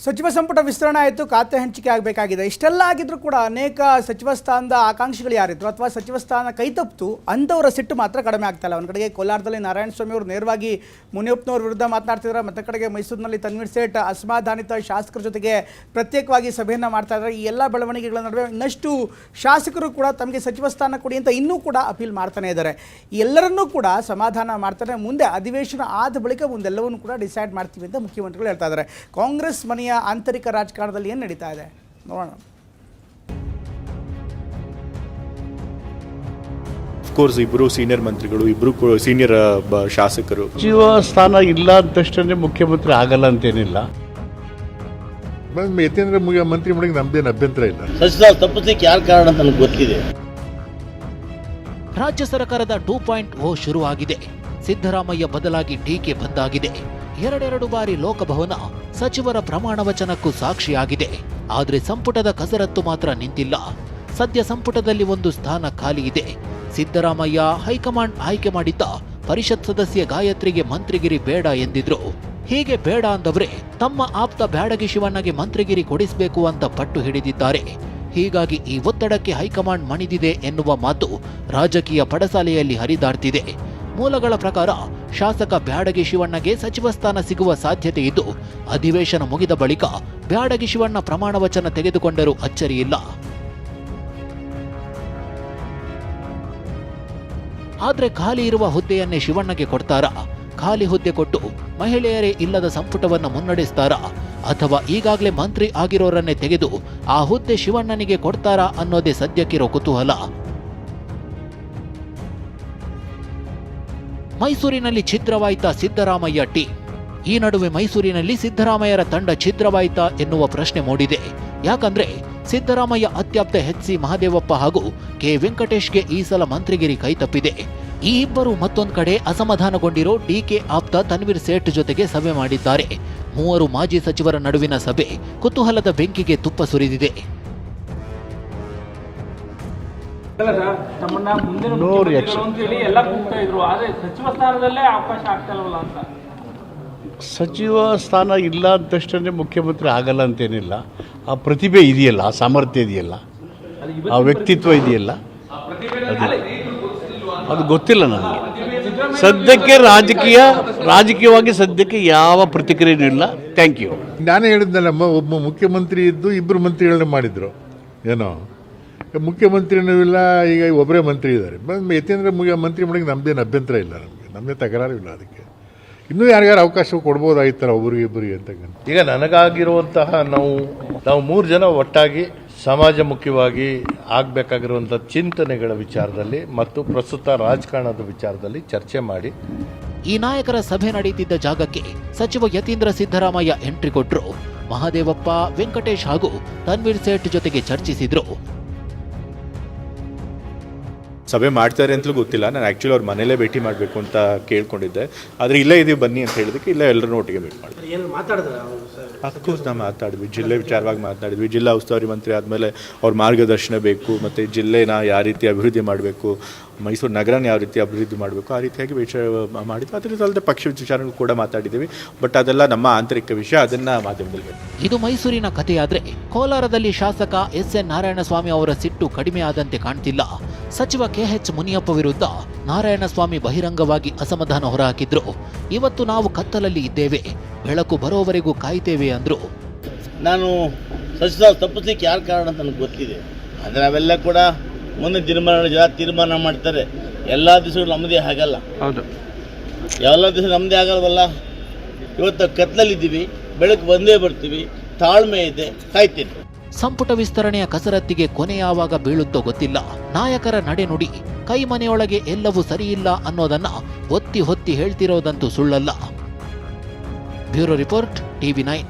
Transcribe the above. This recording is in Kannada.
ಸಚಿವ ಸಂಪುಟ ವಿಸ್ತರಣೆ ಆಯಿತು, ಖಾತೆ ಹಂಚಿಕೆ ಆಗಬೇಕಾಗಿದೆ. ಇಷ್ಟೆಲ್ಲ ಆಗಿದ್ರೂ ಕೂಡ ಅನೇಕ ಸಚಿವ ಸ್ಥಾನದ ಆಕಾಂಕ್ಷಿಗಳು ಯಾರಿದ್ರು ಅಥವಾ ಸಚಿವ ಸ್ಥಾನ ಕೈತಪ್ಪಿತು ಅಂಥವರ ಸಿಟ್ಟು ಮಾತ್ರ ಕಡಿಮೆ ಆಗ್ತಾ ಇಲ್ಲ. ಒಂದು ಕಡೆಗೆ ಕೋಲಾರದಲ್ಲಿ ನಾರಾಯಣಸ್ವಾಮಿ ಅವರು ನೇರವಾಗಿ ಮುನಿಯಪ್ಪನವ್ರ ವಿರುದ್ಧ ಮಾತನಾಡ್ತಿದ್ದಾರೆ, ಮತ್ತೆ ಕಡೆಗೆ ಮೈಸೂರಿನಲ್ಲಿ ತನ್ವೀರ್ ಸೇಠ್ ಅಸಮಾಧಾನಿತ ಶಾಸಕರ ಜೊತೆಗೆ ಪ್ರತ್ಯೇಕವಾಗಿ ಸಭೆಯನ್ನು ಮಾಡ್ತಾ ಇದ್ದಾರೆ. ಈ ಎಲ್ಲ ಬೆಳವಣಿಗೆಗಳ ನಡುವೆ ಇನ್ನಷ್ಟು ಶಾಸಕರು ಕೂಡ ತಮಗೆ ಸಚಿವ ಸ್ಥಾನ ಕೊಡಿ ಅಂತ ಇನ್ನೂ ಕೂಡ ಅಪೀಲ್ ಮಾಡ್ತಾನೆ ಇದ್ದಾರೆ. ಎಲ್ಲರನ್ನೂ ಕೂಡ ಸಮಾಧಾನ ಮಾಡ್ತಾರೆ. ಮುಂದೆ ಅಧಿವೇಶನ ಆದ ಬಳಿಕ ಮುಂದೆಲ್ಲವನ್ನೂ ಕೂಡ ಡಿಸೈಡ್ ಮಾಡ್ತೀವಿ ಅಂತ ಮುಖ್ಯಮಂತ್ರಿಗಳು ಹೇಳ್ತಾ ಇದ್ದಾರೆ. ಕಾಂಗ್ರೆಸ್ ಮನೆಯ ಆಂತರಿಕ ರಾಜಕಾರಣದಲ್ಲಿ ಏನು ನಡೀತಾ ಇದೆ ನೋಡೋಣ. ಕೋರ್ಸ್ ಇಬ್ಬರು ಸೀನಿಯರ್ ಮಂತ್ರಿಗಳು, ಇಬ್ಬರು ಸೀನಿಯರ್ ಶಾಸಕರು. ಸಚಿವ ಸ್ಥಾನ ಇಲ್ಲ ಅಂತಷ್ಟೇ ಮುಖ್ಯಮಂತ್ರಿ ಆಗಲ್ಲ ಅಂತೇನಿಲ್ಲ. ಯತೀಂದ್ರ ಮಂತ್ರಿ ಮಾಡಿಗೆ ನಮ್ದೇನು ಅಭ್ಯಂತರ ಇಲ್ಲ. ಸಚಿವ ತಪ್ಪಿಸಲಿಕ್ಕೆ ಯಾರು ಕಾರಣ ಅಂತ ನನಗೆ ಗೊತ್ತಿದೆ. ರಾಜ್ಯ ಸರ್ಕಾರದ 2.0 ಶುರುವಾಗಿದೆ. ಸಿದ್ದರಾಮಯ್ಯ ಬದಲಾಗಿ ಡಿಕೆ ಬಂದಾಗಿದೆ. ಎರಡೆರಡು ಬಾರಿ ಲೋಕಭವನ ಸಚಿವರ ಪ್ರಮಾಣ ವಚನಕ್ಕೂ ಸಾಕ್ಷಿಯಾಗಿದೆ. ಆದರೆ ಸಂಪುಟದ ಕಸರತ್ತು ಮಾತ್ರ ನಿಂತಿಲ್ಲ. ಸದ್ಯ ಸಂಪುಟದಲ್ಲಿ ಒಂದು ಸ್ಥಾನ ಖಾಲಿ ಇದೆ. ಸಿದ್ದರಾಮಯ್ಯ ಹೈಕಮಾಂಡ್ ಆಯ್ಕೆ ಮಾಡಿದ್ದ ಪರಿಷತ್ ಸದಸ್ಯ ಗಾಯತ್ರಿಗೆ ಮಂತ್ರಿಗಿರಿ ಬೇಡ ಎಂದಿದ್ರು. ಹೀಗೆ ಬೇಡ ಅಂದವರೇ ತಮ್ಮ ಆಪ್ತ ಬ್ಯಾಡಗಿ ಶಿವಣ್ಣಗೆ ಮಂತ್ರಿಗಿರಿ ಕೊಡಿಸಬೇಕು ಅಂತ ಪಟ್ಟು ಹಿಡಿದಿದ್ದಾರೆ. ಹೀಗಾಗಿ ಈ ಒತ್ತಡಕ್ಕೆ ಹೈಕಮಾಂಡ್ ಮಣಿದಿದೆ ಎನ್ನುವ ಮಾತು ರಾಜಕೀಯ ಪಡಸಾಲೆಯಲ್ಲಿ ಹರಿದಾಡ್ತಿದೆ. ಮೂಲಗಳ ಪ್ರಕಾರ ಶಾಸಕ ಬ್ಯಾಡಗಿ ಶಿವಣ್ಣಗೆ ಸಚಿವ ಸ್ಥಾನ ಸಿಗುವ ಸಾಧ್ಯತೆ ಇದ್ದು, ಅಧಿವೇಶನ ಮುಗಿದ ಬಳಿಕ ಬ್ಯಾಡಗಿ ಶಿವಣ್ಣ ಪ್ರಮಾಣ ವಚನ ತೆಗೆದುಕೊಂಡರೂ ಅಚ್ಚರಿಯಿಲ್ಲ. ಆದ್ರೆ ಖಾಲಿ ಇರುವ ಹುದ್ದೆಯನ್ನೇ ಶಿವಣ್ಣಗೆ ಕೊಡ್ತಾರಾ? ಖಾಲಿ ಹುದ್ದೆ ಕೊಟ್ಟು ಮಹಿಳೆಯರೇ ಇಲ್ಲದ ಸಂಪುಟವನ್ನು ಮುನ್ನಡೆಸ್ತಾರಾ? ಅಥವಾ ಈಗಾಗಲೇ ಮಂತ್ರಿ ಆಗಿರೋರನ್ನೇ ತೆಗೆದು ಆ ಹುದ್ದೆ ಶಿವಣ್ಣನಿಗೆ ಕೊಡ್ತಾರಾ ಅನ್ನೋದೇ ಸದ್ಯಕ್ಕಿರೋ ಕುತೂಹಲ. ಮೈಸೂರಿನಲ್ಲಿ ಛಿದ್ರವಾಯ್ತಾ ಸಿದ್ದರಾಮಯ್ಯ ಟೀಮ್? ಈ ನಡುವೆ ಮೈಸೂರಿನಲ್ಲಿ ಸಿದ್ದರಾಮಯ್ಯರ ತಂಡ ಛಿದ್ರವಾಯ್ತಾ ಎನ್ನುವ ಪ್ರಶ್ನೆ ಮೂಡಿದೆ. ಯಾಕಂದ್ರೆ ಸಿದ್ದರಾಮಯ್ಯ ಅತ್ಯಾಪ್ತ ಎಚ್.ಸಿ. ಮಹದೇವಪ್ಪ ಹಾಗೂ ಕೆ. ವೆಂಕಟೇಶ್ಗೆ ಈ ಸಲ ಮಂತ್ರಿಗಿರಿ ಕೈತಪ್ಪಿದೆ. ಈ ಇಬ್ಬರು ಮತ್ತೊಂದು ಕಡೆ ಅಸಮಾಧಾನಗೊಂಡಿರೋ ಡಿಕೆ ಆಪ್ತ ತನ್ವೀರ್ ಸೇಠ್ ಜೊತೆಗೆ ಸಭೆ ಮಾಡಿದ್ದಾರೆ. ಮೂವರು ಮಾಜಿ ಸಚಿವರ ನಡುವಿನ ಸಭೆ ಕುತೂಹಲದ ಬೆಂಕಿಗೆ ತುಪ್ಪ ಸುರಿದಿದೆ. ಸಚಿವ ಸ್ಥಾನ ಇಲ್ಲ ಅಂತಷ್ಟೇ ಮುಖ್ಯಮಂತ್ರಿ ಆಗಲ್ಲ ಅಂತೇನಿಲ್ಲ. ಆ ಪ್ರತಿಭೆ ಇದೆಯಲ್ಲ, ಆ ಸಾಮರ್ಥ್ಯ ಇದೆಯಲ್ಲ, ಆ ವ್ಯಕ್ತಿತ್ವ ಇದೆಯಲ್ಲ, ಅದು ಗೊತ್ತಿಲ್ಲ ನನಗೆ. ಸದ್ಯಕ್ಕೆ ರಾಜಕೀಯವಾಗಿ ಸದ್ಯಕ್ಕೆ ಯಾವ ಪ್ರತಿಕ್ರಿಯೆಯೂ ಇಲ್ಲ. Thank you. ನಾನೇ ಹೇಳಿದ್ನಲ್ಲ, ಒಬ್ಬ ಮುಖ್ಯಮಂತ್ರಿ ಇದ್ದು ಇಬ್ಬರು ಮಂತ್ರಿಗಳನ್ನ ಮಾಡಿದ್ರು. ಏನೋ ಮುಖ್ಯಮಂತ್ರಿನೂ ಇಲ್ಲ, ಈಗ ಒಬ್ಬರೇ ಮಂತ್ರಿ ಇದ್ದಾರೆ. ಯತೀಂದ್ರ ಮಂತ್ರಿ ಮಾಡಿಗೆ ನಮ್ದೇನು ಅಭ್ಯಂತರ ಇಲ್ಲ. ನಮ್ಮದೇ ತಕರಾರು ಇಲ್ಲ. ಅದಕ್ಕೆ ಇನ್ನೂ ಯಾರ್ಯಾರು ಅವಕಾಶ ಕೊಡ್ಬೋದಾಗಿತ್ತಲ್ಲ ಒಬ್ಬರಿಗೆ ಇಬ್ಬರಿಗೆ ಅಂತ. ಈಗ ನನಗಾಗಿರುವಂತಹ ನಾವು 3 ಜನ ಒಟ್ಟಾಗಿ ಸಮಾಜ ಮುಖ್ಯವಾಗಿ ಆಗಬೇಕಾಗಿರುವಂಥ ಚಿಂತನೆಗಳ ವಿಚಾರದಲ್ಲಿ ಮತ್ತು ಪ್ರಸ್ತುತ ರಾಜಕಾರಣದ ವಿಚಾರದಲ್ಲಿ ಚರ್ಚೆ ಮಾಡಿ ಈ ನಾಯಕರ ಸಭೆ ನಡೆಯುತ್ತಿದ್ದ ಜಾಗಕ್ಕೆ ಸಚಿವ ಯತೀಂದ್ರ ಸಿದ್ದರಾಮಯ್ಯ ಎಂಟ್ರಿ ಕೊಟ್ಟರು. ಮಹದೇವಪ್ಪ, ವೆಂಕಟೇಶ್ ಹಾಗೂ ತನ್ವೀರ್ ಸೇಠ್ ಜೊತೆಗೆ ಚರ್ಚಿಸಿದ್ರು. ಸಭೆ ಮಾಡ್ತಾರೆ ಅಂತಲೂ ಗೊತ್ತಿಲ್ಲ. ನಾನು ಆ್ಯಕ್ಚುಲಿ ಅವ್ರ ಮನೇಲೇ ಭೇಟಿ ಮಾಡಬೇಕು ಅಂತ ಕೇಳ್ಕೊಂಡಿದ್ದೆ. ಆದರೆ ಇಲ್ಲೇ ಇದೀವಿ ಬನ್ನಿ ಅಂತ ಹೇಳಿದಕ್ಕೆ ಇಲ್ಲ ಎಲ್ಲರೂ ಒಟ್ಟಿಗೆ ಭೇಟಿ ಮಾಡಿದ್ವಿ. ಅಫ್ಕೋರ್ಸ್ ನಾವು ಮಾತಾಡಿದ್ವಿ, ಜಿಲ್ಲೆ ವಿಚಾರವಾಗಿ ಮಾತನಾಡಿದ್ವಿ. ಜಿಲ್ಲಾ ಉಸ್ತುವಾರಿ ಮಂತ್ರಿ ಆದಮೇಲೆ ಅವ್ರ ಮಾರ್ಗದರ್ಶನ ಬೇಕು, ಮತ್ತು ಜಿಲ್ಲೆನ ಯಾವ ರೀತಿ ಅಭಿವೃದ್ಧಿ ಮಾಡಬೇಕು, ಮೈಸೂರು ನಗರನ ಯಾವ ರೀತಿ ಅಭಿವೃದ್ಧಿ ಮಾಡಬೇಕು, ಆ ರೀತಿಯಾಗಿ ವಿಚಾರ ಮಾಡಿದ್ವಿ. ಅದರಿಂದ ಅಲ್ಲದೆ ಪಕ್ಷ ವಿಚಾರಗಳು ಕೂಡ ಮಾತಾಡಿದ್ದೀವಿ. ಬಟ್ ಅದೆಲ್ಲ ನಮ್ಮ ಆಂತರಿಕ ವಿಷಯ, ಅದನ್ನು ಮಾಧ್ಯಮದಲ್ಲಿ. ಇದು ಮೈಸೂರಿನ ಕಥೆಯಾದ್ರೆ ಕೋಲಾರದಲ್ಲಿ ಶಾಸಕ ಎಸ್.ಎನ್. ನಾರಾಯಣಸ್ವಾಮಿ ಅವರ ಸಿಟ್ಟು ಕಡಿಮೆ ಆದಂತೆ ಕಾಣ್ತಿಲ್ಲ. ಸಚಿವ ಕೆ.ಎಚ್. ಮುನಿಯಪ್ಪ ವಿರುದ್ಧ ನಾರಾಯಣಸ್ವಾಮಿ ಬಹಿರಂಗವಾಗಿ ಅಸಮಾಧಾನ ಹೊರಹಾಕಿದ್ರು. ಇವತ್ತು ನಾವು ಕತ್ತಲಲ್ಲಿ ಇದ್ದೇವೆ, ಬೆಳಕು ಬರೋವರೆಗೂ ಕಾಯ್ತೇವೆ ಅಂದ್ರು. ನಾನು ಸಚಿವ ತಪ್ಪಿಸಲಿಕ್ಕೆ ಯಾರು ಕಾರಣ ಅಂತ ನನಗೆ ಗೊತ್ತಿದೆ. ಆದರೆ ನಾವೆಲ್ಲ ಕೂಡ ಮುಂದೆ ತೀರ್ಮಾನ ಮಾಡ್ತಾರೆ. ಎಲ್ಲ ದಿವಸಗಳು ನಮ್ಮದೇ ಆಗಲ್ಲ. ಹೌದು, ಎಲ್ಲ ದಿವಸ ನಮ್ಮದೇ ಆಗಲ್ವಲ್ಲ. ಇವತ್ತು ಕತ್ಲಲ್ಲಿದ್ದೀವಿ, ಬೆಳಕು ಬಂದೇ ಬರ್ತೀವಿ. ತಾಳ್ಮೆ ಇದೆ, ಕಾಯ್ತೀನಿ. ಸಂಪುಟ ವಿಸ್ತರಣೆಯ ಕಸರತ್ತಿಗೆ ಕೊನೆ ಯಾವಾಗ ಬೀಳುತ್ತೋ ಗೊತ್ತಿಲ್ಲ. ನಾಯಕರ ನಡೆನುಡಿ ಕೈ ಮನೆಯೊಳಗೆ ಎಲ್ಲವೂ ಸರಿಯಿಲ್ಲ ಅನ್ನೋದನ್ನ ಒತ್ತಿ ಹೊತ್ತಿ ಹೇಳ್ತಿರೋದಂತೂ ಸುಳ್ಳಲ್ಲ. Bureau report, TV9.